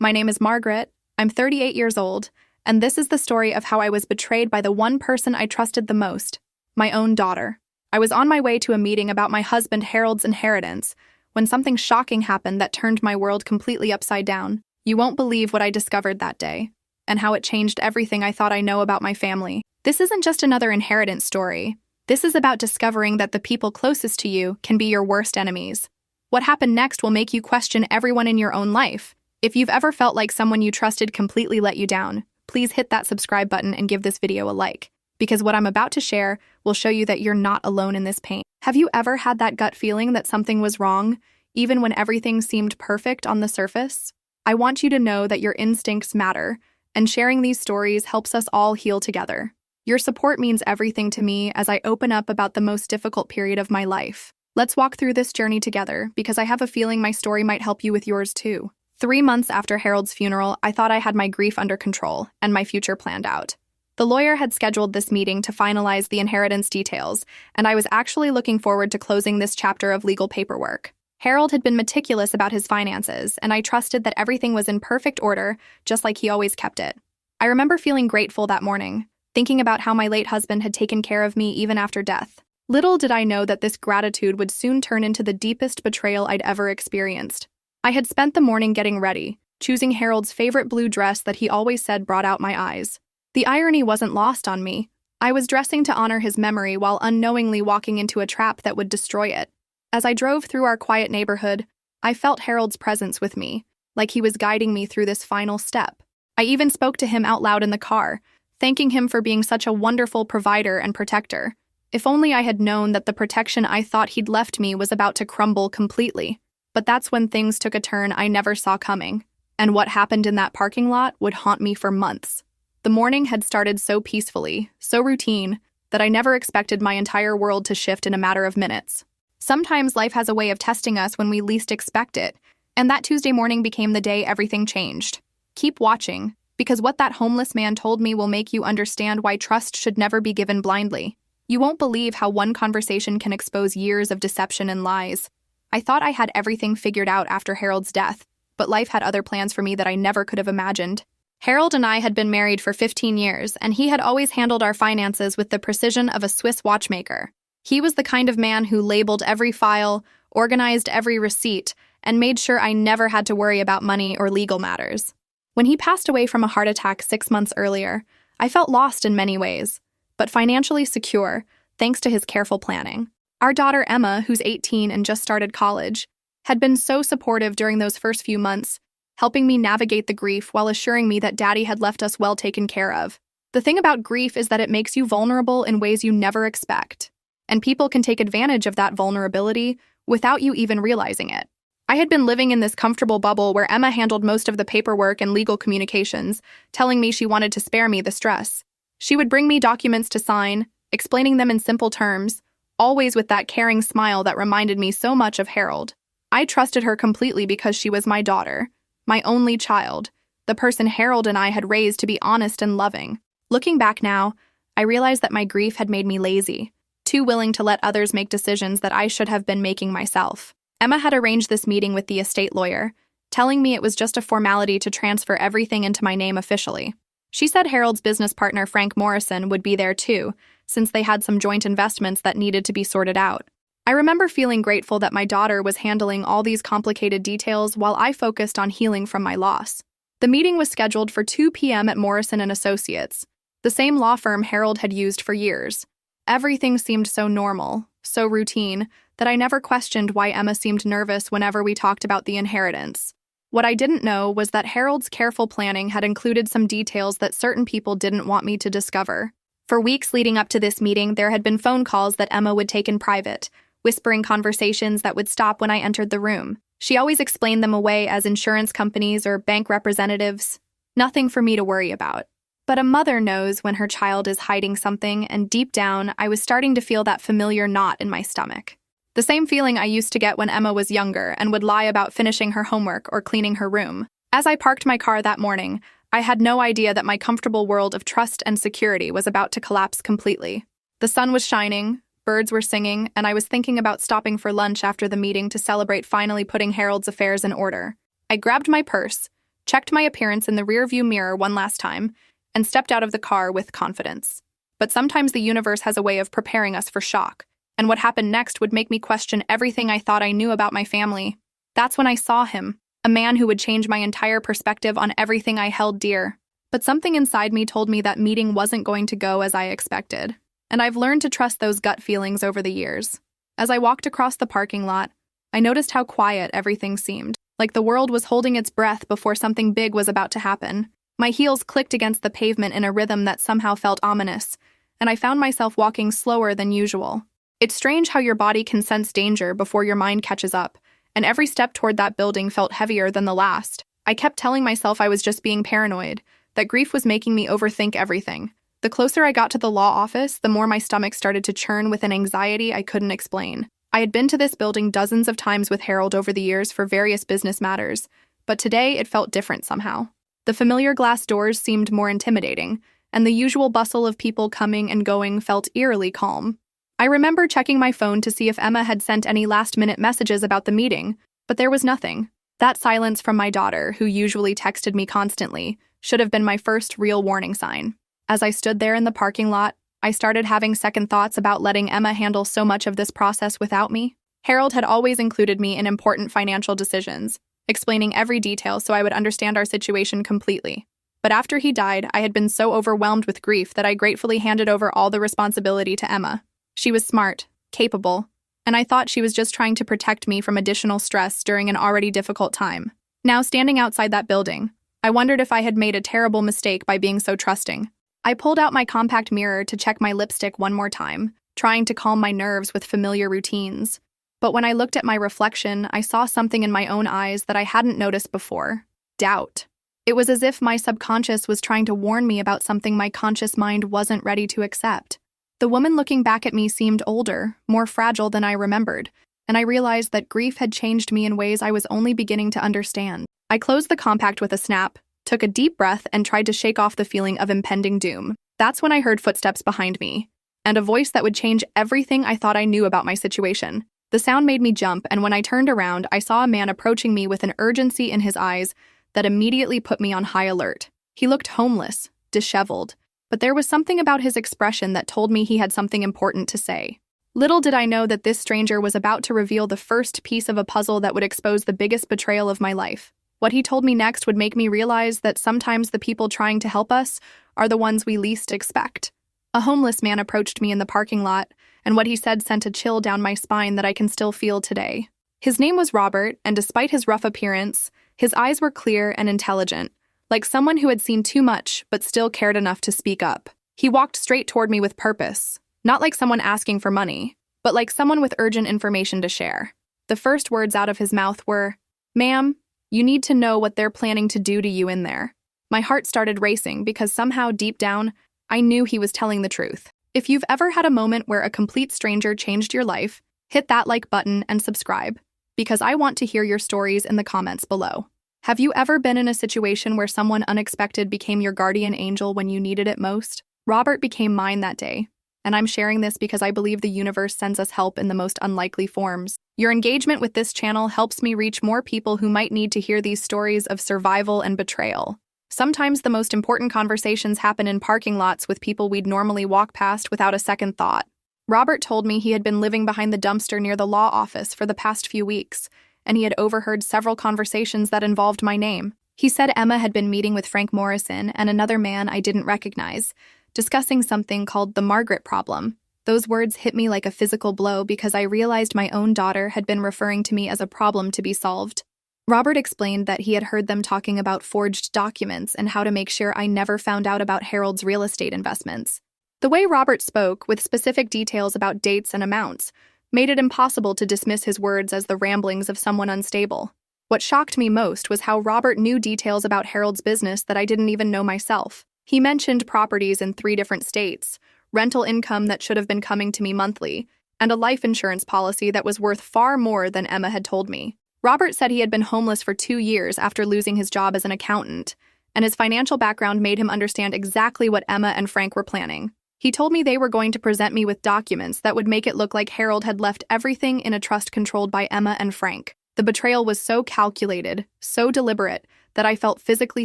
My name is Margaret, I'm 38 years old, and this is the story of how I was betrayed by the one person I trusted the most, my own daughter. I was on my way to a meeting about my husband Harold's inheritance when something shocking happened that turned my world completely upside down. You won't believe what I discovered that day, and how it changed everything I thought I know about my family. This isn't just another inheritance story. This is about discovering that the people closest to you can be your worst enemies. What happened next will make you question everyone in your own life. If you've ever felt like someone you trusted completely let you down, please hit that subscribe button and give this video a like, because what I'm about to share will show you that you're not alone in this pain. Have you ever had that gut feeling that something was wrong, even when everything seemed perfect on the surface? I want you to know that your instincts matter, and sharing these stories helps us all heal together. Your support means everything to me as I open up about the most difficult period of my life. Let's walk through this journey together, because I have a feeling my story might help you with yours too. 3 months after Harold's funeral, I thought I had my grief under control and my future planned out. The lawyer had scheduled this meeting to finalize the inheritance details, and I was actually looking forward to closing this chapter of legal paperwork. Harold had been meticulous about his finances, and I trusted that everything was in perfect order, just like he always kept it. I remember feeling grateful that morning, thinking about how my late husband had taken care of me even after death. Little did I know that this gratitude would soon turn into the deepest betrayal I'd ever experienced. I had spent the morning getting ready, choosing Harold's favorite blue dress that he always said brought out my eyes. The irony wasn't lost on me. I was dressing to honor his memory while unknowingly walking into a trap that would destroy it. As I drove through our quiet neighborhood, I felt Harold's presence with me, like he was guiding me through this final step. I even spoke to him out loud in the car, thanking him for being such a wonderful provider and protector. If only I had known that the protection I thought he'd left me was about to crumble completely. But that's when things took a turn I never saw coming, and what happened in that parking lot would haunt me for months. The morning had started so peacefully, so routine, that I never expected my entire world to shift in a matter of minutes. Sometimes life has a way of testing us when we least expect it, and that Tuesday morning became the day everything changed. Keep watching, because what that homeless man told me will make you understand why trust should never be given blindly. You won't believe how one conversation can expose years of deception and lies. I thought I had everything figured out after Harold's death, but life had other plans for me that I never could have imagined. Harold and I had been married for 15 years, and he had always handled our finances with the precision of a Swiss watchmaker. He was the kind of man who labeled every file, organized every receipt, and made sure I never had to worry about money or legal matters. When he passed away from a heart attack 6 months earlier, I felt lost in many ways, but financially secure, thanks to his careful planning. Our daughter Emma, who's 18 and just started college, had been so supportive during those first few months, helping me navigate the grief while assuring me that Daddy had left us well taken care of. The thing about grief is that it makes you vulnerable in ways you never expect, and people can take advantage of that vulnerability without you even realizing it. I had been living in this comfortable bubble where Emma handled most of the paperwork and legal communications, telling me she wanted to spare me the stress. She would bring me documents to sign, explaining them in simple terms, always with that caring smile that reminded me so much of Harold. I trusted her completely because she was my daughter, my only child, the person Harold and I had raised to be honest and loving. Looking back now, I realized that my grief had made me lazy, too willing to let others make decisions that I should have been making myself. Emma had arranged this meeting with the estate lawyer, telling me it was just a formality to transfer everything into my name officially. She said Harold's business partner Frank Morrison would be there too, since they had some joint investments that needed to be sorted out. I remember feeling grateful that my daughter was handling all these complicated details while I focused on healing from my loss. The meeting was scheduled for 2 p.m. at Morrison & Associates, the same law firm Harold had used for years. Everything seemed so normal, so routine, that I never questioned why Emma seemed nervous whenever we talked about the inheritance. What I didn't know was that Harold's careful planning had included some details that certain people didn't want me to discover. For weeks leading up to this meeting, there had been phone calls that Emma would take in private, whispering conversations that would stop when I entered the room. She always explained them away as insurance companies or bank representatives. Nothing for me to worry about. But a mother knows when her child is hiding something, and deep down, I was starting to feel that familiar knot in my stomach. The same feeling I used to get when Emma was younger and would lie about finishing her homework or cleaning her room. As I parked my car that morning, I had no idea that my comfortable world of trust and security was about to collapse completely. The sun was shining, birds were singing, and I was thinking about stopping for lunch after the meeting to celebrate finally putting Harold's affairs in order. I grabbed my purse, checked my appearance in the rearview mirror one last time, and stepped out of the car with confidence. But sometimes the universe has a way of preparing us for shock, and what happened next would make me question everything I thought I knew about my family. That's when I saw him, a man who would change my entire perspective on everything I held dear. But something inside me told me that meeting wasn't going to go as I expected, and I've learned to trust those gut feelings over the years. As I walked across the parking lot, I noticed how quiet everything seemed, like the world was holding its breath before something big was about to happen. My heels clicked against the pavement in a rhythm that somehow felt ominous, and I found myself walking slower than usual. It's strange how your body can sense danger before your mind catches up, and every step toward that building felt heavier than the last. I kept telling myself I was just being paranoid, that grief was making me overthink everything. The closer I got to the law office, the more my stomach started to churn with an anxiety I couldn't explain. I had been to this building dozens of times with Harold over the years for various business matters, but today it felt different somehow. The familiar glass doors seemed more intimidating, and the usual bustle of people coming and going felt eerily calm. I remember checking my phone to see if Emma had sent any last-minute messages about the meeting, but there was nothing. That silence from my daughter, who usually texted me constantly, should have been my first real warning sign. As I stood there in the parking lot, I started having second thoughts about letting Emma handle so much of this process without me. Harold had always included me in important financial decisions, explaining every detail so I would understand our situation completely. But after he died, I had been so overwhelmed with grief that I gratefully handed over all the responsibility to Emma. She was smart, capable, and I thought she was just trying to protect me from additional stress during an already difficult time. Now, standing outside that building, I wondered if I had made a terrible mistake by being so trusting. I pulled out my compact mirror to check my lipstick one more time, trying to calm my nerves with familiar routines. But when I looked at my reflection, I saw something in my own eyes that I hadn't noticed before: doubt. It was as if my subconscious was trying to warn me about something my conscious mind wasn't ready to accept. The woman looking back at me seemed older, more fragile than I remembered, and I realized that grief had changed me in ways I was only beginning to understand. I closed the compact with a snap, took a deep breath, and tried to shake off the feeling of impending doom. That's when I heard footsteps behind me, and a voice that would change everything I thought I knew about my situation. The sound made me jump, and when I turned around, I saw a man approaching me with an urgency in his eyes that immediately put me on high alert. He looked homeless, disheveled, but there was something about his expression that told me he had something important to say. Little did I know that this stranger was about to reveal the first piece of a puzzle that would expose the biggest betrayal of my life. What he told me next would make me realize that sometimes the people trying to help us are the ones we least expect. A homeless man approached me in the parking lot, and what he said sent a chill down my spine that I can still feel today. His name was Robert, and despite his rough appearance, his eyes were clear and intelligent, like someone who had seen too much but still cared enough to speak up. He walked straight toward me with purpose, not like someone asking for money, but like someone with urgent information to share. The first words out of his mouth were, "Ma'am, you need to know what they're planning to do to you in there." My heart started racing because somehow deep down, I knew he was telling the truth. If you've ever had a moment where a complete stranger changed your life, hit that like button and subscribe, because I want to hear your stories in the comments below. Have you ever been in a situation where someone unexpected became your guardian angel when you needed it most? Robert became mine that day, and I'm sharing this because I believe the universe sends us help in the most unlikely forms. Your engagement with this channel helps me reach more people who might need to hear these stories of survival and betrayal. Sometimes the most important conversations happen in parking lots with people we'd normally walk past without a second thought. Robert told me he had been living behind the dumpster near the law office for the past few weeks, and he had overheard several conversations that involved my name. He said Emma had been meeting with Frank Morrison and another man I didn't recognize, discussing something called the Margaret problem. Those words hit me like a physical blow because I realized my own daughter had been referring to me as a problem to be solved. Robert explained that he had heard them talking about forged documents and how to make sure I never found out about Harold's real estate investments. The way Robert spoke, with specific details about dates and amounts, made it impossible to dismiss his words as the ramblings of someone unstable. What shocked me most was how Robert knew details about Harold's business that I didn't even know myself. He mentioned properties in 3 different states, rental income that should have been coming to me monthly, and a life insurance policy that was worth far more than Emma had told me. Robert said he had been homeless for 2 years after losing his job as an accountant, and his financial background made him understand exactly what Emma and Frank were planning. He told me they were going to present me with documents that would make it look like Harold had left everything in a trust controlled by Emma and Frank. The betrayal was so calculated, so deliberate, that I felt physically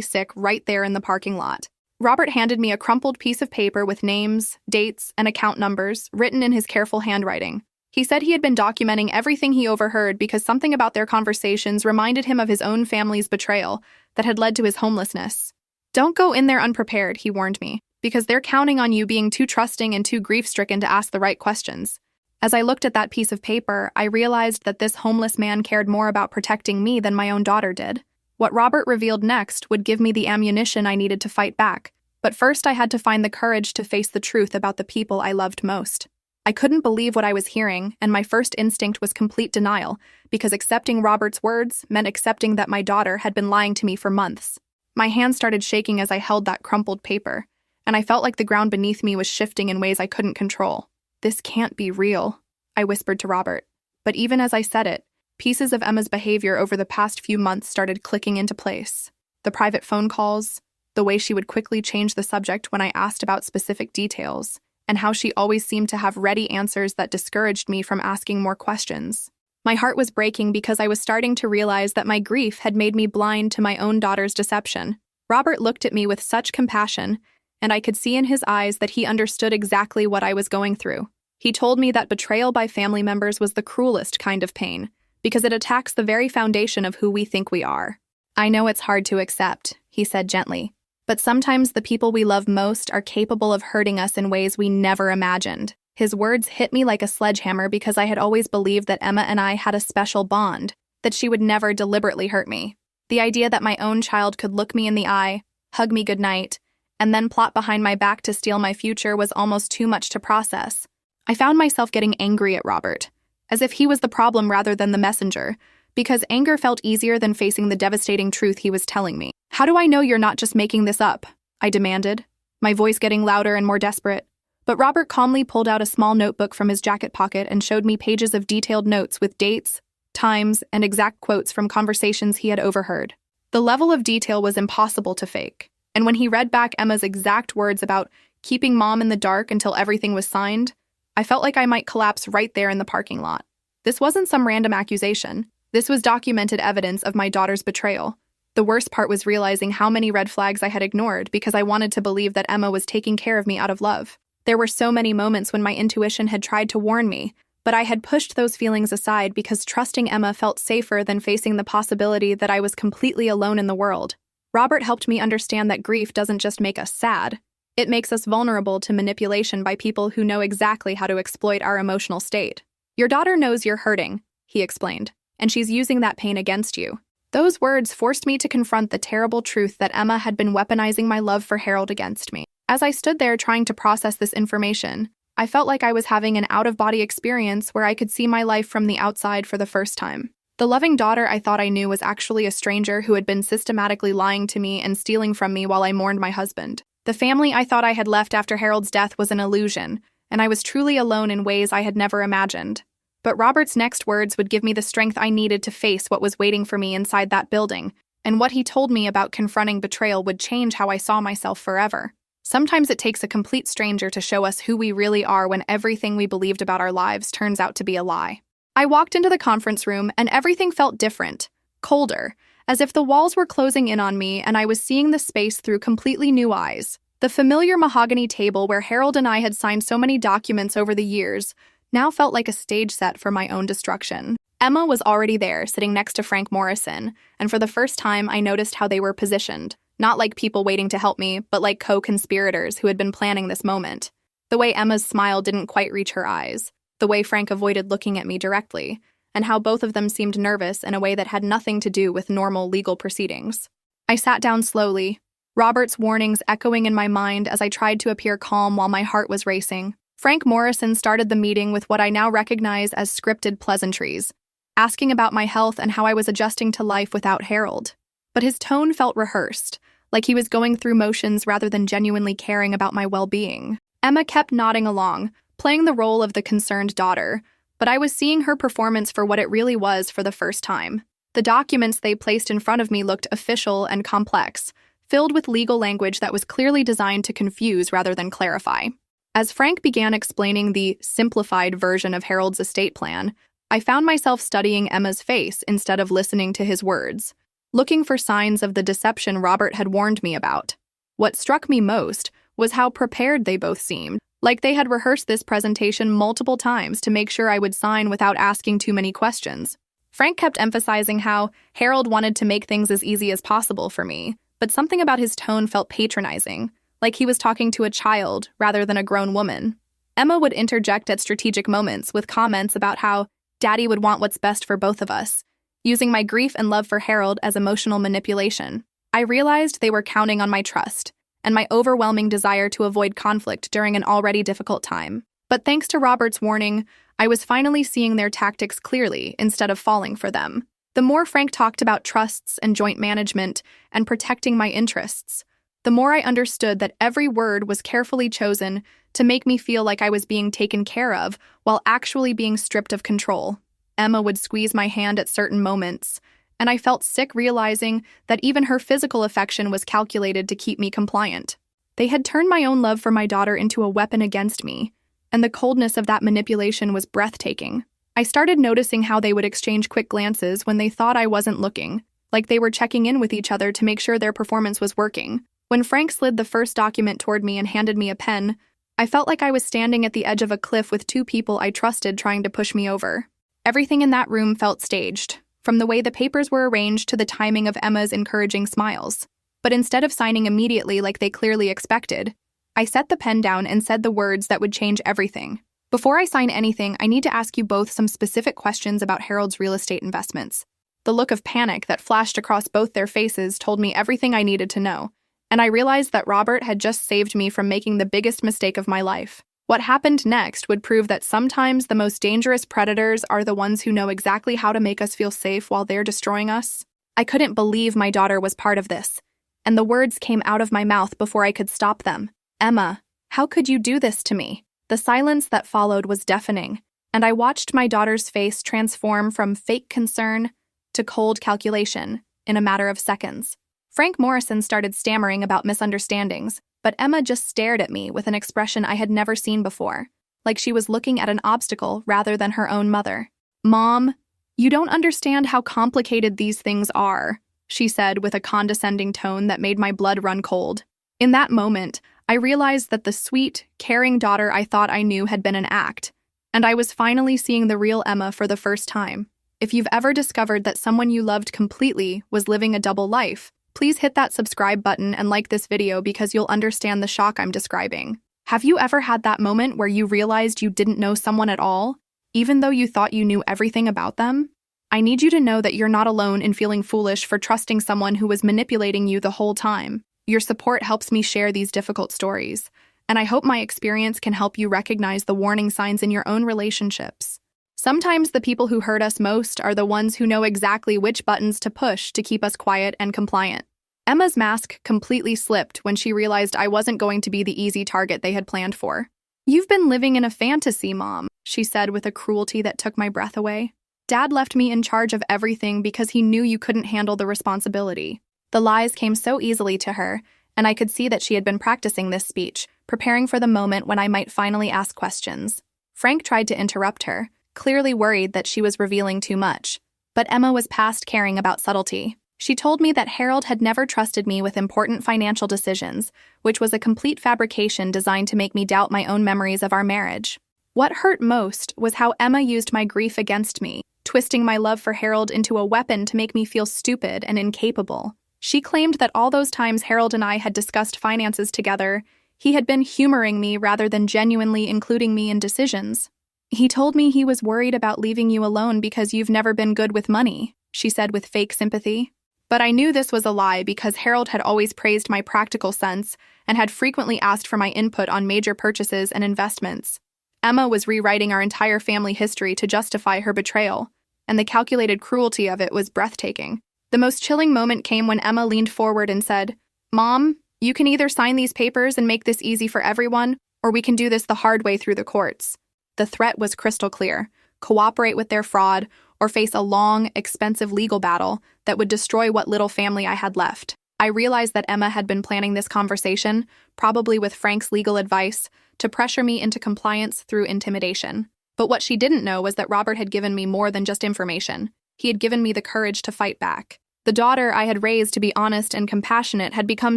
sick right there in the parking lot. Robert handed me a crumpled piece of paper with names, dates, and account numbers written in his careful handwriting. He said he had been documenting everything he overheard because something about their conversations reminded him of his own family's betrayal that had led to his homelessness. "Don't go in there unprepared," he warned me, "because they're counting on you being too trusting and too grief-stricken to ask the right questions." As I looked at that piece of paper, I realized that this homeless man cared more about protecting me than my own daughter did. What Robert revealed next would give me the ammunition I needed to fight back, but first I had to find the courage to face the truth about the people I loved most. I couldn't believe what I was hearing, and my first instinct was complete denial, because accepting Robert's words meant accepting that my daughter had been lying to me for months. My hands started shaking as I held that crumpled paper, and I felt like the ground beneath me was shifting in ways I couldn't control. "This can't be real," I whispered to Robert. But even as I said it, pieces of Emma's behavior over the past few months started clicking into place. The private phone calls, the way she would quickly change the subject when I asked about specific details, and how she always seemed to have ready answers that discouraged me from asking more questions. My heart was breaking because I was starting to realize that my grief had made me blind to my own daughter's deception. Robert looked at me with such compassion, and I could see in his eyes that he understood exactly what I was going through. He told me that betrayal by family members was the cruelest kind of pain, because it attacks the very foundation of who we think we are. "I know it's hard to accept," he said gently, "but sometimes the people we love most are capable of hurting us in ways we never imagined." His words hit me like a sledgehammer because I had always believed that Emma and I had a special bond, that she would never deliberately hurt me. The idea that my own child could look me in the eye, hug me goodnight, and then plot behind my back to steal my future was almost too much to process. I found myself getting angry at Robert, as if he was the problem rather than the messenger, because anger felt easier than facing the devastating truth he was telling me. "How do I know you're not just making this up?" I demanded, my voice getting louder and more desperate. But Robert calmly pulled out a small notebook from his jacket pocket and showed me pages of detailed notes with dates, times, and exact quotes from conversations he had overheard. The level of detail was impossible to fake, and when he read back Emma's exact words about keeping Mom in the dark until everything was signed, I felt like I might collapse right there in the parking lot. This wasn't some random accusation. This was documented evidence of my daughter's betrayal. The worst part was realizing how many red flags I had ignored because I wanted to believe that Emma was taking care of me out of love. There were so many moments when my intuition had tried to warn me, but I had pushed those feelings aside because trusting Emma felt safer than facing the possibility that I was completely alone in the world. Robert helped me understand that grief doesn't just make us sad. It makes us vulnerable to manipulation by people who know exactly how to exploit our emotional state. "Your daughter knows you're hurting," he explained, "and she's using that pain against you." Those words forced me to confront the terrible truth that Emma had been weaponizing my love for Harold against me. As I stood there trying to process this information, I felt like I was having an out-of-body experience where I could see my life from the outside for the first time. The loving daughter I thought I knew was actually a stranger who had been systematically lying to me and stealing from me while I mourned my husband. The family I thought I had left after Harold's death was an illusion, and I was truly alone in ways I had never imagined. But Robert's next words would give me the strength I needed to face what was waiting for me inside that building, and what he told me about confronting betrayal would change how I saw myself forever. Sometimes it takes a complete stranger to show us who we really are when everything we believed about our lives turns out to be a lie. I walked into the conference room and everything felt different, colder, as if the walls were closing in on me and I was seeing the space through completely new eyes. The familiar mahogany table where Harold and I had signed so many documents over the years now felt like a stage set for my own destruction. Emma was already there, sitting next to Frank Morrison, and for the first time I noticed how they were positioned. Not like people waiting to help me, but like co-conspirators who had been planning this moment. The way Emma's smile didn't quite reach her eyes, the way Frank avoided looking at me directly, and how both of them seemed nervous in a way that had nothing to do with normal legal proceedings. I sat down slowly, Robert's warnings echoing in my mind as I tried to appear calm while my heart was racing. Frank Morrison started the meeting with what I now recognize as scripted pleasantries, asking about my health and how I was adjusting to life without Harold. But his tone felt rehearsed, like he was going through motions rather than genuinely caring about my well-being. Emma kept nodding along, playing the role of the concerned daughter, but I was seeing her performance for what it really was for the first time. The documents they placed in front of me looked official and complex, filled with legal language that was clearly designed to confuse rather than clarify. As Frank began explaining the simplified version of Harold's estate plan, I found myself studying Emma's face instead of listening to his words. looking for signs of the deception Robert had warned me about. What struck me most was how prepared they both seemed, like they had rehearsed this presentation multiple times to make sure I would sign without asking too many questions. Frank kept emphasizing how Harold wanted to make things as easy as possible for me, but something about his tone felt patronizing, like he was talking to a child rather than a grown woman. Emma would interject at strategic moments with comments about how Daddy would want what's best for both of us, using my grief and love for Harold as emotional manipulation. I realized they were counting on my trust and my overwhelming desire to avoid conflict during an already difficult time. But thanks to Robert's warning, I was finally seeing their tactics clearly instead of falling for them. The more Frank talked about trusts and joint management and protecting my interests, the more I understood that every word was carefully chosen to make me feel like I was being taken care of while actually being stripped of control. Emma would squeeze my hand at certain moments, and I felt sick realizing that even her physical affection was calculated to keep me compliant. They had turned my own love for my daughter into a weapon against me, and the coldness of that manipulation was breathtaking. I started noticing how they would exchange quick glances when they thought I wasn't looking, like they were checking in with each other to make sure their performance was working. When Frank slid the first document toward me and handed me a pen, I felt like I was standing at the edge of a cliff with two people I trusted trying to push me over. Everything in that room felt staged, from the way the papers were arranged to the timing of Emma's encouraging smiles. But instead of signing immediately like they clearly expected, I set the pen down and said the words that would change everything. Before I sign anything, I need to ask you both some specific questions about Harold's real estate investments. The look of panic that flashed across both their faces told me everything I needed to know, and I realized that Robert had just saved me from making the biggest mistake of my life. What happened next would prove that sometimes the most dangerous predators are the ones who know exactly how to make us feel safe while they're destroying us. I couldn't believe my daughter was part of this, and the words came out of my mouth before I could stop them. Emma, how could you do this to me? The silence that followed was deafening, and I watched my daughter's face transform from fake concern to cold calculation in a matter of seconds. Frank Morrison started stammering about misunderstandings, but Emma just stared at me with an expression I had never seen before, like she was looking at an obstacle rather than her own mother. Mom, you don't understand how complicated these things are, she said with a condescending tone that made my blood run cold. In that moment, I realized that the sweet, caring daughter I thought I knew had been an act, and I was finally seeing the real Emma for the first time. If you've ever discovered that someone you loved completely was living a double life, please hit that subscribe button and like this video because you'll understand the shock I'm describing. Have you ever had that moment where you realized you didn't know someone at all, even though you thought you knew everything about them? I need you to know that you're not alone in feeling foolish for trusting someone who was manipulating you the whole time. Your support helps me share these difficult stories, and I hope my experience can help you recognize the warning signs in your own relationships. Sometimes the people who hurt us most are the ones who know exactly which buttons to push to keep us quiet and compliant. Emma's mask completely slipped when she realized I wasn't going to be the easy target they had planned for. "You've been living in a fantasy, Mom," she said with a cruelty that took my breath away. "Dad left me in charge of everything because he knew you couldn't handle the responsibility." The lies came so easily to her, and I could see that she had been practicing this speech, preparing for the moment when I might finally ask questions. Frank tried to interrupt her, clearly worried that she was revealing too much. But Emma was past caring about subtlety. She told me that Harold had never trusted me with important financial decisions, which was a complete fabrication designed to make me doubt my own memories of our marriage. What hurt most was how Emma used my grief against me, twisting my love for Harold into a weapon to make me feel stupid and incapable. She claimed that all those times Harold and I had discussed finances together, he had been humoring me rather than genuinely including me in decisions. "He told me he was worried about leaving you alone because you've never been good with money," she said with fake sympathy. But I knew this was a lie because Harold had always praised my practical sense and had frequently asked for my input on major purchases and investments. Emma was rewriting our entire family history to justify her betrayal, and the calculated cruelty of it was breathtaking. The most chilling moment came when Emma leaned forward and said, "Mom, you can either sign these papers and make this easy for everyone, or we can do this the hard way through the courts." The threat was crystal clear: cooperate with their fraud, or face a long, expensive legal battle that would destroy what little family I had left. I realized that Emma had been planning this conversation, probably with Frank's legal advice, to pressure me into compliance through intimidation. But what she didn't know was that Robert had given me more than just information. He had given me the courage to fight back. The daughter I had raised to be honest and compassionate had become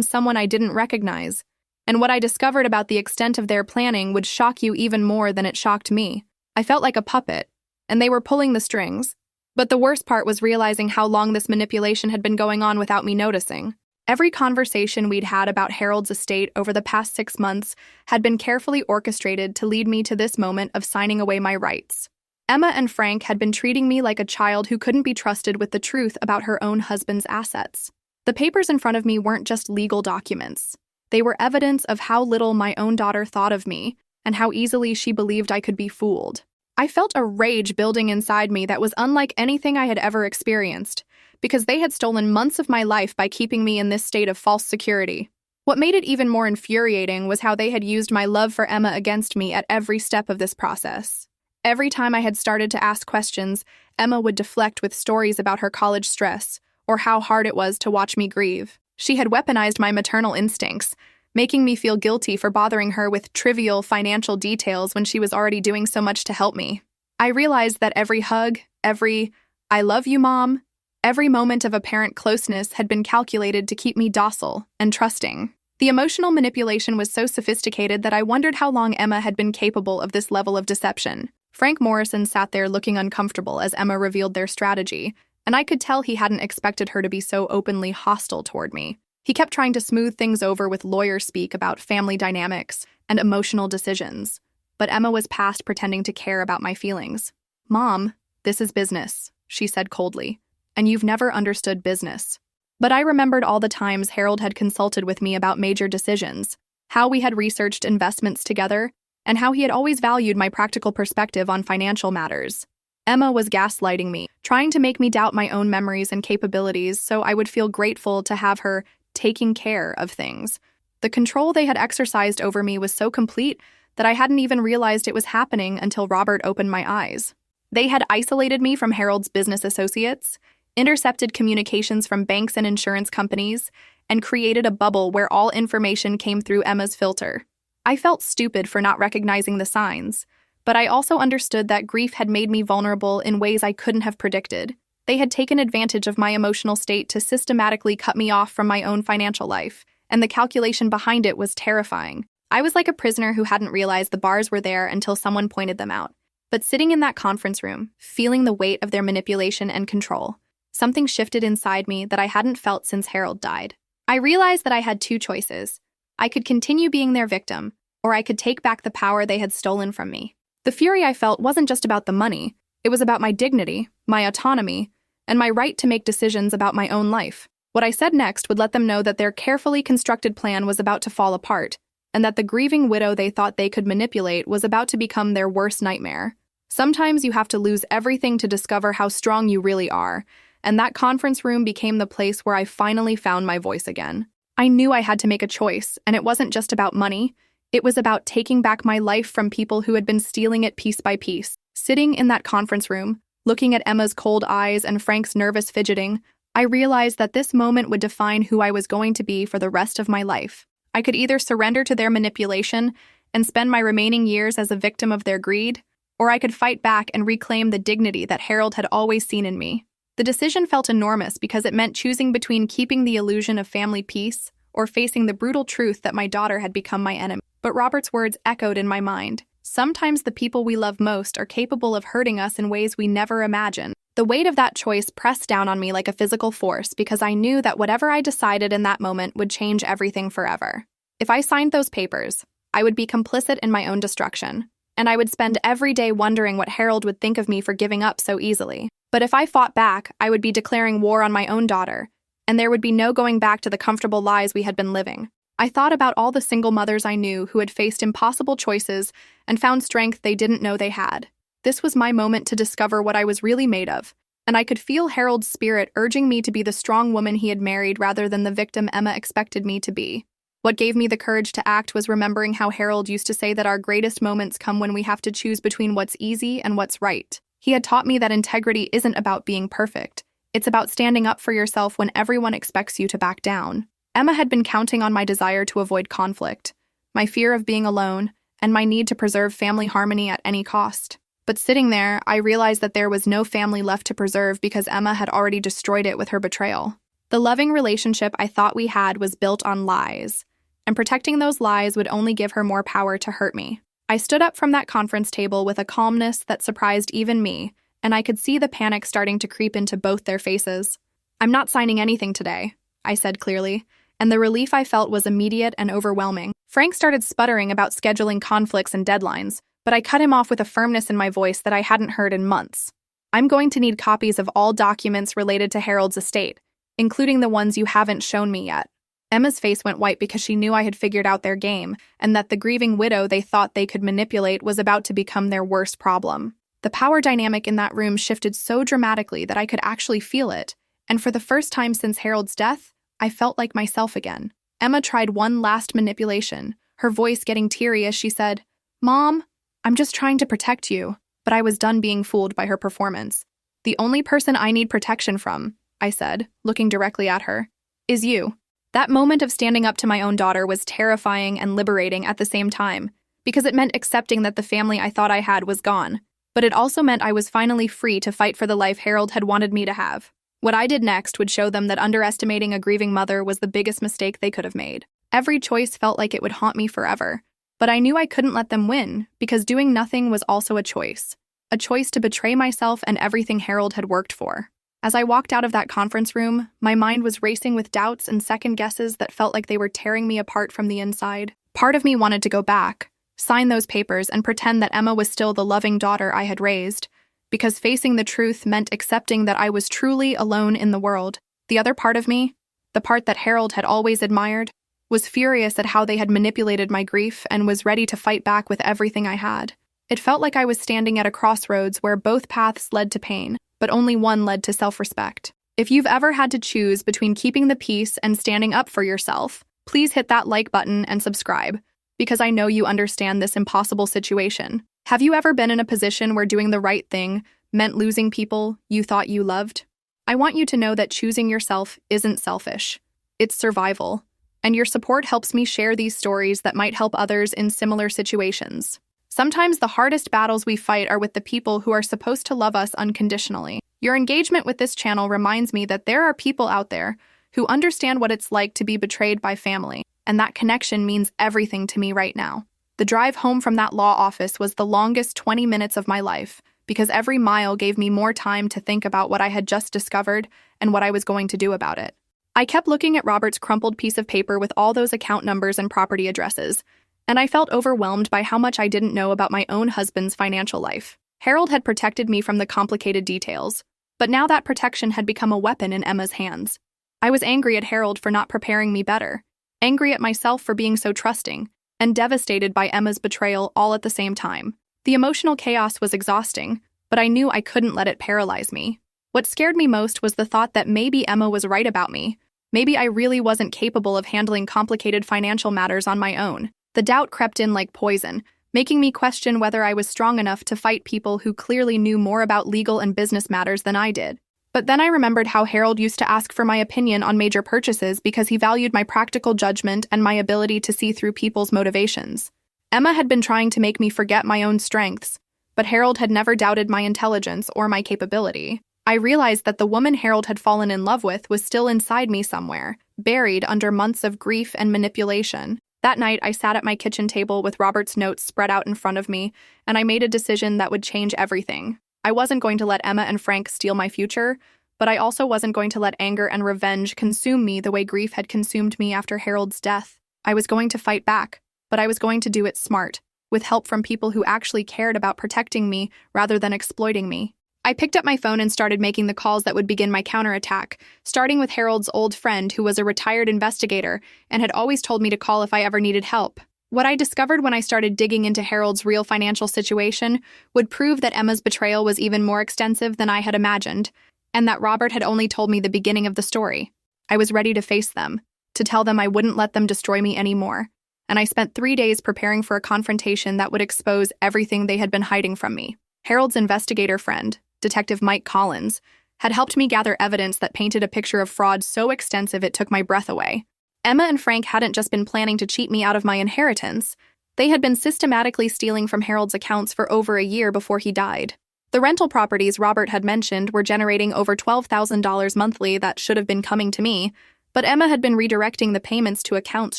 someone I didn't recognize, and what I discovered about the extent of their planning would shock you even more than it shocked me. I felt like a puppet, and they were pulling the strings. But the worst part was realizing how long this manipulation had been going on without me noticing. Every conversation we'd had about Harold's estate over the past 6 months had been carefully orchestrated to lead me to this moment of signing away my rights. Emma and Frank had been treating me like a child who couldn't be trusted with the truth about her own husband's assets. The papers in front of me weren't just legal documents. They were evidence of how little my own daughter thought of me and how easily she believed I could be fooled. I felt a rage building inside me that was unlike anything I had ever experienced, because they had stolen months of my life by keeping me in this state of false security. What made it even more infuriating was how they had used my love for Emma against me at every step of this process. Every time I had started to ask questions, Emma would deflect with stories about her college stress or how hard it was to watch me grieve. She had weaponized my maternal instincts, making me feel guilty for bothering her with trivial financial details when she was already doing so much to help me. I realized that every hug, every "I love you, Mom," every moment of apparent closeness had been calculated to keep me docile and trusting. The emotional manipulation was so sophisticated that I wondered how long Emma had been capable of this level of deception. Frank Morrison sat there looking uncomfortable as Emma revealed their strategy, and I could tell he hadn't expected her to be so openly hostile toward me. He kept trying to smooth things over with lawyer speak about family dynamics and emotional decisions, but Emma was past pretending to care about my feelings. "Mom, this is business," she said coldly, "and you've never understood business." But I remembered all the times Harold had consulted with me about major decisions, how we had researched investments together, and how he had always valued my practical perspective on financial matters. Emma was gaslighting me, trying to make me doubt my own memories and capabilities so I would feel grateful to have her taking care of things. The control they had exercised over me was so complete that I hadn't even realized it was happening until Robert opened my eyes. They had isolated me from Harold's business associates, intercepted communications from banks and insurance companies, and created a bubble where all information came through Emma's filter. I felt stupid for not recognizing the signs, but I also understood that grief had made me vulnerable in ways I couldn't have predicted. They had taken advantage of my emotional state to systematically cut me off from my own financial life, and the calculation behind it was terrifying. I was like a prisoner who hadn't realized the bars were there until someone pointed them out. But sitting in that conference room, feeling the weight of their manipulation and control, something shifted inside me that I hadn't felt since Harold died. I realized that I had two choices. I could continue being their victim, or I could take back the power they had stolen from me. The fury I felt wasn't just about the money. It was about my dignity, my autonomy, and my right to make decisions about my own life. What I said next would let them know that their carefully constructed plan was about to fall apart, and that the grieving widow they thought they could manipulate was about to become their worst nightmare. Sometimes you have to lose everything to discover how strong you really are, and that conference room became the place where I finally found my voice again. I knew I had to make a choice, and it wasn't just about money. It was about taking back my life from people who had been stealing it piece by piece. Sitting in that conference room, looking at Emma's cold eyes and Frank's nervous fidgeting, I realized that this moment would define who I was going to be for the rest of my life. I could either surrender to their manipulation and spend my remaining years as a victim of their greed, or I could fight back and reclaim the dignity that Harold had always seen in me. The decision felt enormous because it meant choosing between keeping the illusion of family peace or facing the brutal truth that my daughter had become my enemy. But Robert's words echoed in my mind. Sometimes the people we love most are capable of hurting us in ways we never imagined. The weight of that choice pressed down on me like a physical force because I knew that whatever I decided in that moment would change everything forever. If I signed those papers, I would be complicit in my own destruction, and I would spend every day wondering what Harold would think of me for giving up so easily. But if I fought back, I would be declaring war on my own daughter, and there would be no going back to the comfortable lives we had been living. I thought about all the single mothers I knew who had faced impossible choices and found strength they didn't know they had. This was my moment to discover what I was really made of, and I could feel Harold's spirit urging me to be the strong woman he had married rather than the victim Emma expected me to be. What gave me the courage to act was remembering how Harold used to say that our greatest moments come when we have to choose between what's easy and what's right. He had taught me that integrity isn't about being perfect. It's about standing up for yourself when everyone expects you to back down. Emma had been counting on my desire to avoid conflict, my fear of being alone, and my need to preserve family harmony at any cost. But sitting there, I realized that there was no family left to preserve because Emma had already destroyed it with her betrayal. The loving relationship I thought we had was built on lies, and protecting those lies would only give her more power to hurt me. I stood up from that conference table with a calmness that surprised even me, and I could see the panic starting to creep into both their faces. "I'm not signing anything today," I said clearly, and the relief I felt was immediate and overwhelming. Frank started sputtering about scheduling conflicts and deadlines, but I cut him off with a firmness in my voice that I hadn't heard in months. "I'm going to need copies of all documents related to Harold's estate, including the ones you haven't shown me yet." Emma's face went white because she knew I had figured out their game, and that the grieving widow they thought they could manipulate was about to become their worst problem. The power dynamic in that room shifted so dramatically that I could actually feel it, and for the first time since Harold's death, I felt like myself again. Emma tried one last manipulation, her voice getting teary as she said, "Mom, I'm just trying to protect you," but I was done being fooled by her performance. "The only person I need protection from," I said, looking directly at her, "is you." That moment of standing up to my own daughter was terrifying and liberating at the same time, because it meant accepting that the family I thought I had was gone. But it also meant I was finally free to fight for the life Harold had wanted me to have. What I did next would show them that underestimating a grieving mother was the biggest mistake they could have made. Every choice felt like it would haunt me forever. But I knew I couldn't let them win, because doing nothing was also a choice to betray myself and everything Harold had worked for. As I walked out of that conference room, my mind was racing with doubts and second guesses that felt like they were tearing me apart from the inside. Part of me wanted to go back, sign those papers, and pretend that Emma was still the loving daughter I had raised, because facing the truth meant accepting that I was truly alone in the world. The other part of me, the part that Harold had always admired, was furious at how they had manipulated my grief and was ready to fight back with everything I had. It felt like I was standing at a crossroads where both paths led to pain, but only one led to self-respect. If you've ever had to choose between keeping the peace and standing up for yourself, please hit that like button and subscribe, because I know you understand this impossible situation. Have you ever been in a position where doing the right thing meant losing people you thought you loved? I want you to know that choosing yourself isn't selfish. It's survival. And your support helps me share these stories that might help others in similar situations. Sometimes the hardest battles we fight are with the people who are supposed to love us unconditionally. Your engagement with this channel reminds me that there are people out there who understand what it's like to be betrayed by family, and that connection means everything to me right now. The drive home from that law office was the longest 20 minutes of my life, because every mile gave me more time to think about what I had just discovered and what I was going to do about it. I kept looking at Robert's crumpled piece of paper with all those account numbers and property addresses, and I felt overwhelmed by how much I didn't know about my own husband's financial life. Harold had protected me from the complicated details, but now that protection had become a weapon in Emma's hands. I was angry at Harold for not preparing me better, angry at myself for being so trusting, and devastated by Emma's betrayal all at the same time. The emotional chaos was exhausting, but I knew I couldn't let it paralyze me. What scared me most was the thought that maybe Emma was right about me. Maybe I really wasn't capable of handling complicated financial matters on my own. The doubt crept in like poison, making me question whether I was strong enough to fight people who clearly knew more about legal and business matters than I did. But then I remembered how Harold used to ask for my opinion on major purchases because he valued my practical judgment and my ability to see through people's motivations. Emma had been trying to make me forget my own strengths, but Harold had never doubted my intelligence or my capability. I realized that the woman Harold had fallen in love with was still inside me somewhere, buried under months of grief and manipulation. That night, I sat at my kitchen table with Robert's notes spread out in front of me, and I made a decision that would change everything. I wasn't going to let Emma and Frank steal my future, but I also wasn't going to let anger and revenge consume me the way grief had consumed me after Harold's death. I was going to fight back, but I was going to do it smart, with help from people who actually cared about protecting me rather than exploiting me. I picked up my phone and started making the calls that would begin my counterattack, starting with Harold's old friend who was a retired investigator and had always told me to call if I ever needed help. What I discovered when I started digging into Harold's real financial situation would prove that Emma's betrayal was even more extensive than I had imagined, and that Robert had only told me the beginning of the story. I was ready to face them, to tell them I wouldn't let them destroy me anymore, and I spent 3 days preparing for a confrontation that would expose everything they had been hiding from me. Harold's investigator friend, Detective Mike Collins, had helped me gather evidence that painted a picture of fraud so extensive it took my breath away. Emma and Frank hadn't just been planning to cheat me out of my inheritance. They had been systematically stealing from Harold's accounts for over a year before he died. The rental properties Robert had mentioned were generating over $12,000 monthly that should have been coming to me, but Emma had been redirecting the payments to accounts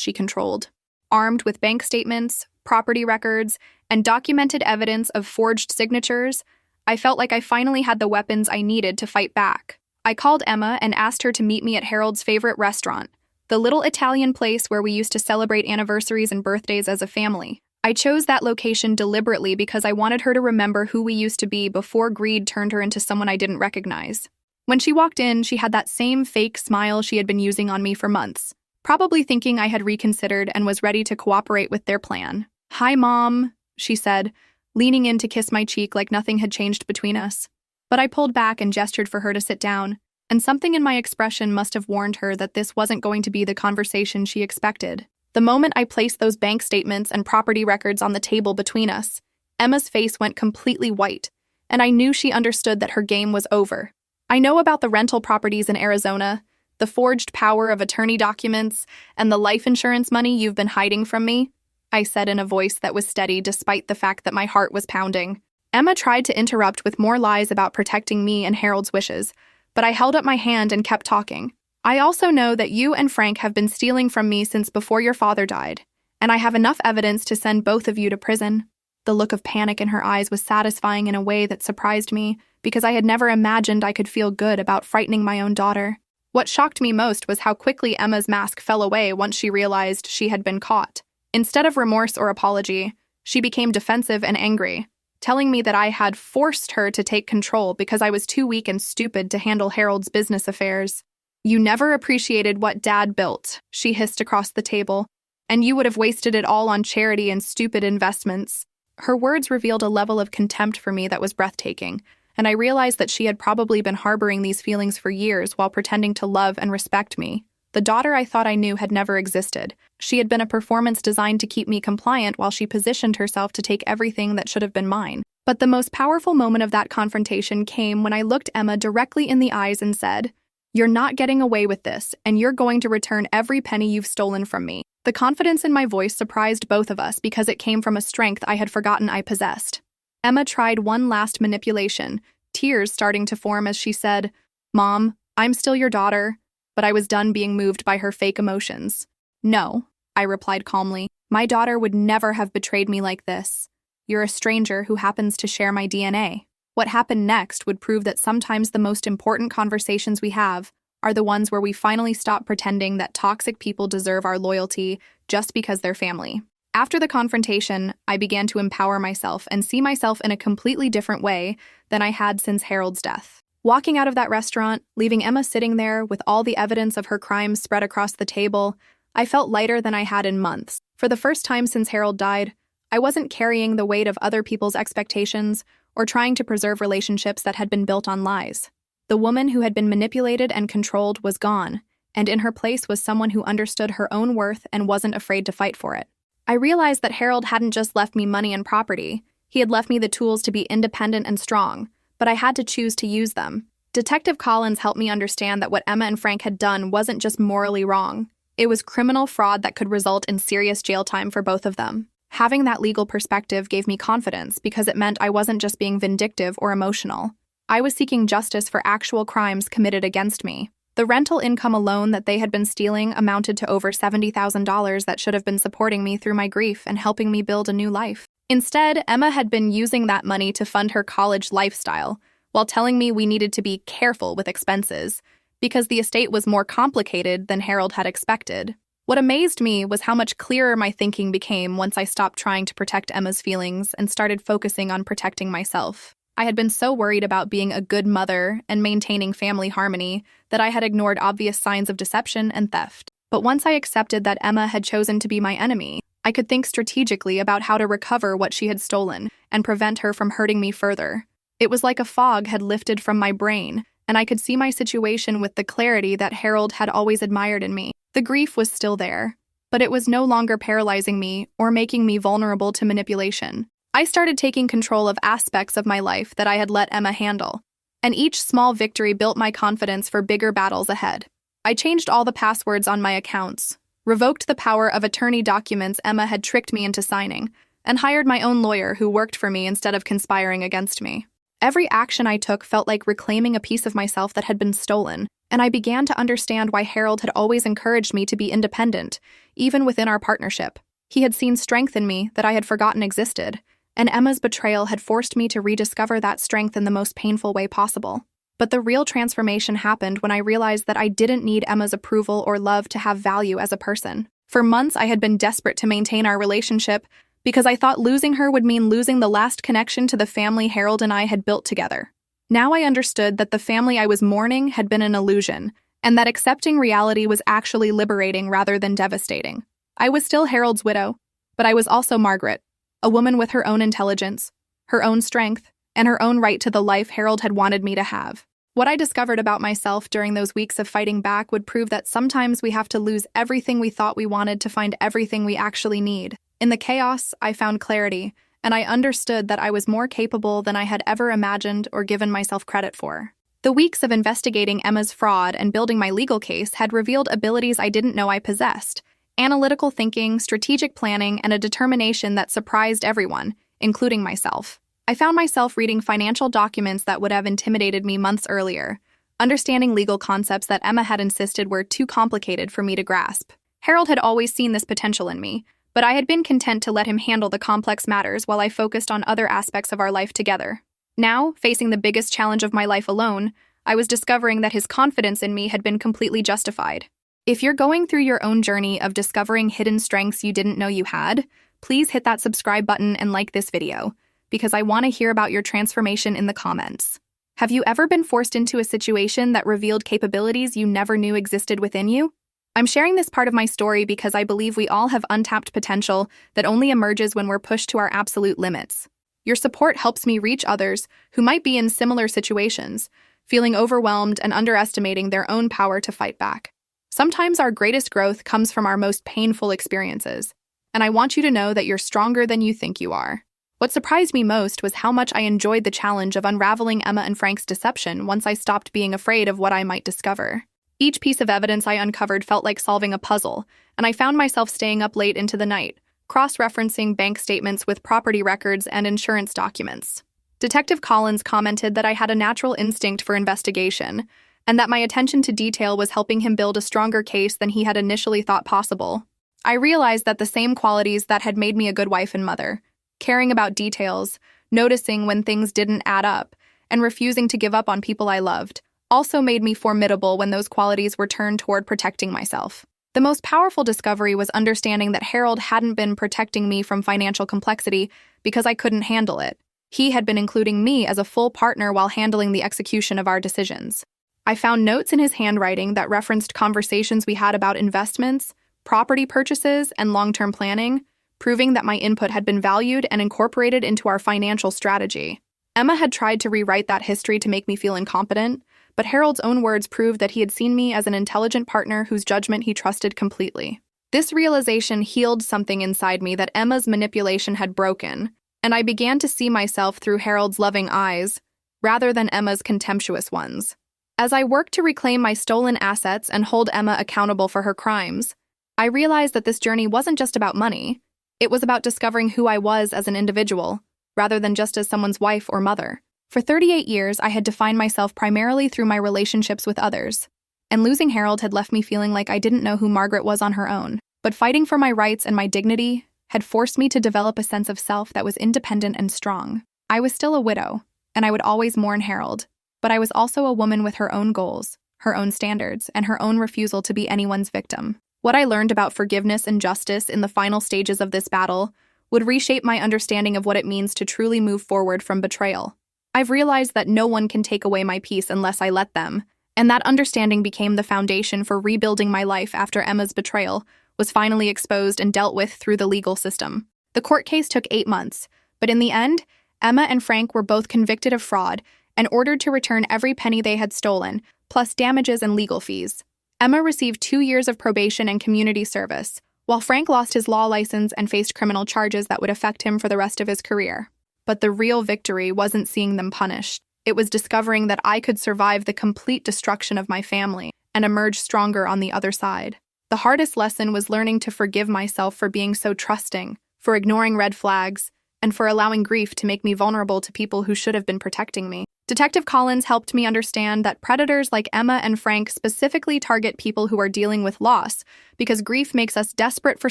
she controlled. Armed with bank statements, property records, and documented evidence of forged signatures, I felt like I finally had the weapons I needed to fight back. I called Emma and asked her to meet me at Harold's favorite restaurant, the little Italian place where we used to celebrate anniversaries and birthdays as a family. I chose that location deliberately because I wanted her to remember who we used to be before greed turned her into someone I didn't recognize. When she walked in, she had that same fake smile she had been using on me for months, probably thinking I had reconsidered and was ready to cooperate with their plan. "Hi, Mom," she said, leaning in to kiss my cheek like nothing had changed between us. But I pulled back and gestured for her to sit down, and something in my expression must have warned her that this wasn't going to be the conversation she expected. The moment I placed those bank statements and property records on the table between us, Emma's face went completely white, and I knew she understood that her game was over. "I know about the rental properties in Arizona, the forged power of attorney documents, and the life insurance money you've been hiding from me," I said in a voice that was steady despite the fact that my heart was pounding. Emma tried to interrupt with more lies about protecting me and Harold's wishes, but I held up my hand and kept talking. "I also know that you and Frank have been stealing from me since before your father died, and I have enough evidence to send both of you to prison." The look of panic in her eyes was satisfying in a way that surprised me, because I had never imagined I could feel good about frightening my own daughter. What shocked me most was how quickly Emma's mask fell away once she realized she had been caught. Instead of remorse or apology, she became defensive and angry, telling me that I had forced her to take control because I was too weak and stupid to handle Harold's business affairs. "You never appreciated what Dad built," she hissed across the table, "and you would have wasted it all on charity and stupid investments." Her words revealed a level of contempt for me that was breathtaking, and I realized that she had probably been harboring these feelings for years while pretending to love and respect me. The daughter I thought I knew had never existed. She had been a performance designed to keep me compliant while she positioned herself to take everything that should have been mine. But the most powerful moment of that confrontation came when I looked Emma directly in the eyes and said, "You're not getting away with this, and you're going to return every penny you've stolen from me." The confidence in my voice surprised both of us because it came from a strength I had forgotten I possessed. Emma tried one last manipulation, tears starting to form as she said, "Mom, I'm still your daughter," but I was done being moved by her fake emotions. "No," I replied calmly. "My daughter would never have betrayed me like this. You're a stranger who happens to share my DNA." What happened next would prove that sometimes the most important conversations we have are the ones where we finally stop pretending that toxic people deserve our loyalty just because they're family. After the confrontation, I began to empower myself and see myself in a completely different way than I had since Harold's death. Walking out of that restaurant, leaving Emma sitting there with all the evidence of her crimes spread across the table, I felt lighter than I had in months. For the first time since Harold died, I wasn't carrying the weight of other people's expectations or trying to preserve relationships that had been built on lies. The woman who had been manipulated and controlled was gone, and in her place was someone who understood her own worth and wasn't afraid to fight for it. I realized that Harold hadn't just left me money and property, he had left me the tools to be independent and strong, but I had to choose to use them. Detective Collins helped me understand that what Emma and Frank had done wasn't just morally wrong. It was criminal fraud that could result in serious jail time for both of them. Having that legal perspective gave me confidence because it meant I wasn't just being vindictive or emotional. I was seeking justice for actual crimes committed against me. The rental income alone that they had been stealing amounted to over $70,000 that should have been supporting me through my grief and helping me build a new life. Instead, Emma had been using that money to fund her college lifestyle, while telling me we needed to be careful with expenses, because the estate was more complicated than Harold had expected. What amazed me was how much clearer my thinking became once I stopped trying to protect Emma's feelings and started focusing on protecting myself. I had been so worried about being a good mother and maintaining family harmony that I had ignored obvious signs of deception and theft. But once I accepted that Emma had chosen to be my enemy, I could think strategically about how to recover what she had stolen and prevent her from hurting me further. It was like a fog had lifted from my brain, and I could see my situation with the clarity that Harold had always admired in me. The grief was still there, but it was no longer paralyzing me or making me vulnerable to manipulation. I started taking control of aspects of my life that I had let Emma handle, and each small victory built my confidence for bigger battles ahead. I changed all the passwords on my accounts, revoked the power of attorney documents Emma had tricked me into signing, and hired my own lawyer who worked for me instead of conspiring against me. Every action I took felt like reclaiming a piece of myself that had been stolen, and I began to understand why Harold had always encouraged me to be independent, even within our partnership. He had seen strength in me that I had forgotten existed, and Emma's betrayal had forced me to rediscover that strength in the most painful way possible. But the real transformation happened when I realized that I didn't need Emma's approval or love to have value as a person. For months, I had been desperate to maintain our relationship because I thought losing her would mean losing the last connection to the family Harold and I had built together. Now I understood that the family I was mourning had been an illusion, and that accepting reality was actually liberating rather than devastating. I was still Harold's widow, but I was also Margaret, a woman with her own intelligence, her own strength, and her own right to the life Harold had wanted me to have. What I discovered about myself during those weeks of fighting back would prove that sometimes we have to lose everything we thought we wanted to find everything we actually need. In the chaos, I found clarity, and I understood that I was more capable than I had ever imagined or given myself credit for. The weeks of investigating Emma's fraud and building my legal case had revealed abilities I didn't know I possessed: analytical thinking, strategic planning, and a determination that surprised everyone, including myself. I found myself reading financial documents that would have intimidated me months earlier, understanding legal concepts that Emma had insisted were too complicated for me to grasp. Harold had always seen this potential in me, but I had been content to let him handle the complex matters while I focused on other aspects of our life together. Now, facing the biggest challenge of my life alone, I was discovering that his confidence in me had been completely justified. If you're going through your own journey of discovering hidden strengths you didn't know you had, please hit that subscribe button and like this video, because I want to hear about your transformation in the comments. Have you ever been forced into a situation that revealed capabilities you never knew existed within you? I'm sharing this part of my story because I believe we all have untapped potential that only emerges when we're pushed to our absolute limits. Your support helps me reach others who might be in similar situations, feeling overwhelmed and underestimating their own power to fight back. Sometimes our greatest growth comes from our most painful experiences, and I want you to know that you're stronger than you think you are. What surprised me most was how much I enjoyed the challenge of unraveling Emma and Frank's deception once I stopped being afraid of what I might discover. Each piece of evidence I uncovered felt like solving a puzzle, and I found myself staying up late into the night, cross-referencing bank statements with property records and insurance documents. Detective Collins commented that I had a natural instinct for investigation, and that my attention to detail was helping him build a stronger case than he had initially thought possible. I realized that the same qualities that had made me a good wife and mother, caring about details, noticing when things didn't add up, and refusing to give up on people I loved, also made me formidable when those qualities were turned toward protecting myself. The most powerful discovery was understanding that Harold hadn't been protecting me from financial complexity because I couldn't handle it. He had been including me as a full partner while handling the execution of our decisions. I found notes in his handwriting that referenced conversations we had about investments, property purchases, and long-term planning, proving that my input had been valued and incorporated into our financial strategy. Emma had tried to rewrite that history to make me feel incompetent, but Harold's own words proved that he had seen me as an intelligent partner whose judgment he trusted completely. This realization healed something inside me that Emma's manipulation had broken, and I began to see myself through Harold's loving eyes, rather than Emma's contemptuous ones. As I worked to reclaim my stolen assets and hold Emma accountable for her crimes, I realized that this journey wasn't just about money. It was about discovering who I was as an individual, rather than just as someone's wife or mother. For 38 years, I had defined myself primarily through my relationships with others, and losing Harold had left me feeling like I didn't know who Margaret was on her own. But fighting for my rights and my dignity had forced me to develop a sense of self that was independent and strong. I was still a widow, and I would always mourn Harold, but I was also a woman with her own goals, her own standards, and her own refusal to be anyone's victim. What I learned about forgiveness and justice in the final stages of this battle would reshape my understanding of what it means to truly move forward from betrayal. I've realized that no one can take away my peace unless I let them, and that understanding became the foundation for rebuilding my life after Emma's betrayal was finally exposed and dealt with through the legal system. The court case took 8 months, but in the end, Emma and Frank were both convicted of fraud and ordered to return every penny they had stolen, plus damages and legal fees. Emma received 2 years of probation and community service, while Frank lost his law license and faced criminal charges that would affect him for the rest of his career. But the real victory wasn't seeing them punished. It was discovering that I could survive the complete destruction of my family and emerge stronger on the other side. The hardest lesson was learning to forgive myself for being so trusting, for ignoring red flags, and for allowing grief to make me vulnerable to people who should have been protecting me. Detective Collins helped me understand that predators like Emma and Frank specifically target people who are dealing with loss because grief makes us desperate for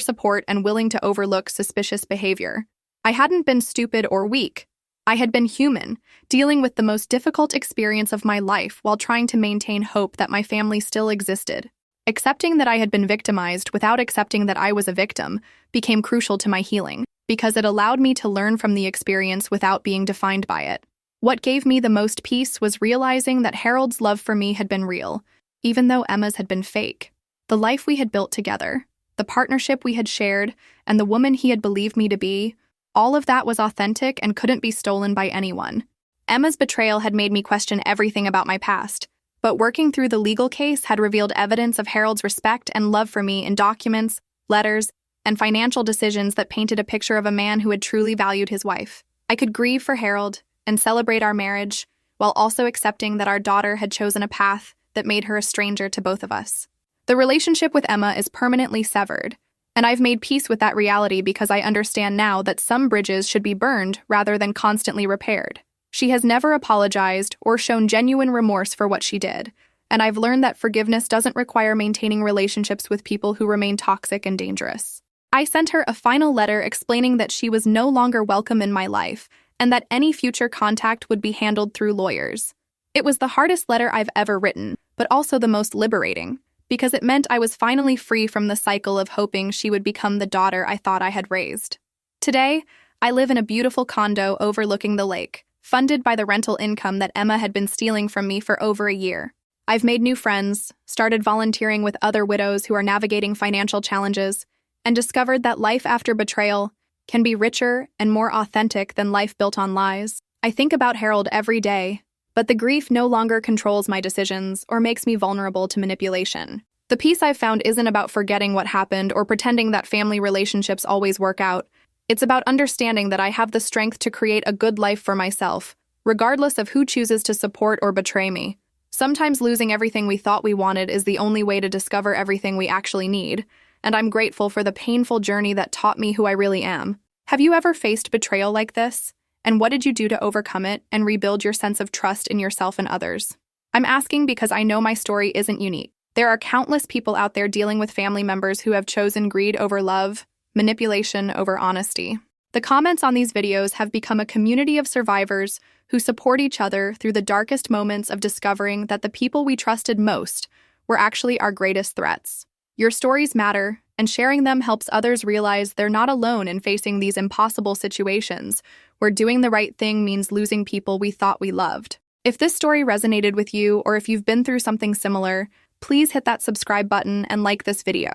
support and willing to overlook suspicious behavior. I hadn't been stupid or weak. I had been human, dealing with the most difficult experience of my life while trying to maintain hope that my family still existed. Accepting that I had been victimized without accepting that I was a victim became crucial to my healing, because it allowed me to learn from the experience without being defined by it. What gave me the most peace was realizing that Harold's love for me had been real, even though Emma's had been fake. The life we had built together, the partnership we had shared, and the woman he had believed me to be, all of that was authentic and couldn't be stolen by anyone. Emma's betrayal had made me question everything about my past, but working through the legal case had revealed evidence of Harold's respect and love for me in documents, letters, and financial decisions that painted a picture of a man who had truly valued his wife. I could grieve for Harold and celebrate our marriage, while also accepting that our daughter had chosen a path that made her a stranger to both of us. The relationship with Emma is permanently severed, and I've made peace with that reality because I understand now that some bridges should be burned rather than constantly repaired. She has never apologized or shown genuine remorse for what she did, and I've learned that forgiveness doesn't require maintaining relationships with people who remain toxic and dangerous. I sent her a final letter explaining that she was no longer welcome in my life, and that any future contact would be handled through lawyers. It was the hardest letter I've ever written, but also the most liberating, because it meant I was finally free from the cycle of hoping she would become the daughter I thought I had raised. Today, I live in a beautiful condo overlooking the lake, funded by the rental income that Emma had been stealing from me for over a year. I've made new friends, started volunteering with other widows who are navigating financial challenges, and discovered that life after betrayal can be richer and more authentic than life built on lies. I think about Harold every day, but the grief no longer controls my decisions or makes me vulnerable to manipulation. The peace I've found isn't about forgetting what happened or pretending that family relationships always work out. It's about understanding that I have the strength to create a good life for myself, regardless of who chooses to support or betray me. Sometimes losing everything we thought we wanted is the only way to discover everything we actually need, and I'm grateful for the painful journey that taught me who I really am. Have you ever faced betrayal like this? And what did you do to overcome it and rebuild your sense of trust in yourself and others? I'm asking because I know my story isn't unique. There are countless people out there dealing with family members who have chosen greed over love, manipulation over honesty. The comments on these videos have become a community of survivors who support each other through the darkest moments of discovering that the people we trusted most were actually our greatest threats. Your stories matter, and sharing them helps others realize they're not alone in facing these impossible situations where doing the right thing means losing people we thought we loved. If this story resonated with you, or if you've been through something similar, please hit that subscribe button and like this video,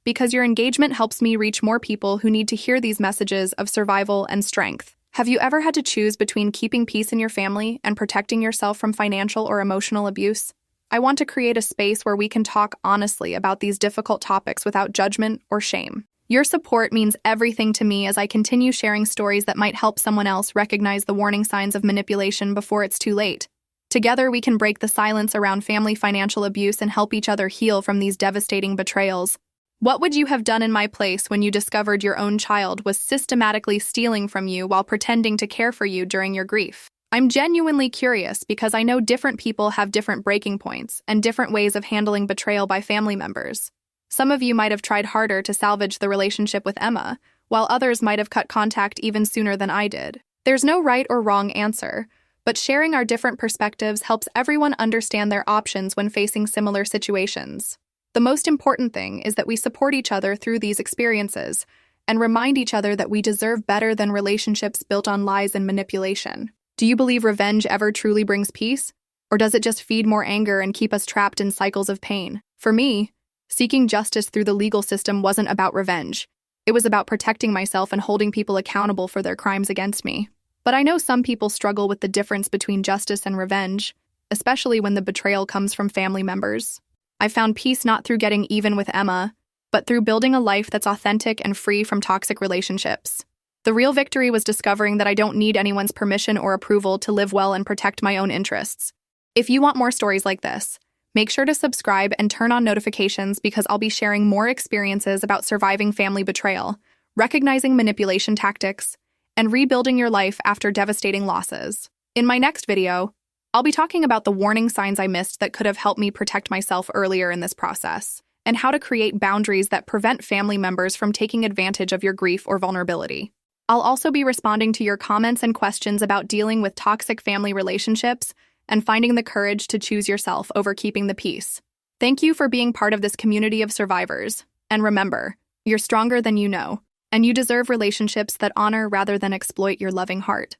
because your engagement helps me reach more people who need to hear these messages of survival and strength. Have you ever had to choose between keeping peace in your family and protecting yourself from financial or emotional abuse? I want to create a space where we can talk honestly about these difficult topics without judgment or shame. Your support means everything to me as I continue sharing stories that might help someone else recognize the warning signs of manipulation before it's too late. Together, we can break the silence around family financial abuse and help each other heal from these devastating betrayals. What would you have done in my place when you discovered your own child was systematically stealing from you while pretending to care for you during your grief? I'm genuinely curious because I know different people have different breaking points and different ways of handling betrayal by family members. Some of you might have tried harder to salvage the relationship with Emma, while others might have cut contact even sooner than I did. There's no right or wrong answer, but sharing our different perspectives helps everyone understand their options when facing similar situations. The most important thing is that we support each other through these experiences and remind each other that we deserve better than relationships built on lies and manipulation. Do you believe revenge ever truly brings peace? Or does it just feed more anger and keep us trapped in cycles of pain? For me, seeking justice through the legal system wasn't about revenge. It was about protecting myself and holding people accountable for their crimes against me. But I know some people struggle with the difference between justice and revenge, especially when the betrayal comes from family members. I found peace not through getting even with Emma, but through building a life that's authentic and free from toxic relationships. The real victory was discovering that I don't need anyone's permission or approval to live well and protect my own interests. If you want more stories like this, Make sure to subscribe and turn on notifications because I'll be sharing more experiences about surviving family betrayal, recognizing manipulation tactics, and rebuilding your life after devastating losses. In my next video, I'll be talking about the warning signs I missed that could have helped me protect myself earlier in this process, and how to create boundaries that prevent family members from taking advantage of your grief or vulnerability. I'll also be responding to your comments and questions about dealing with toxic family relationships and finding the courage to choose yourself over keeping the peace. Thank you for being part of this community of survivors. And remember, you're stronger than you know, and you deserve relationships that honor rather than exploit your loving heart.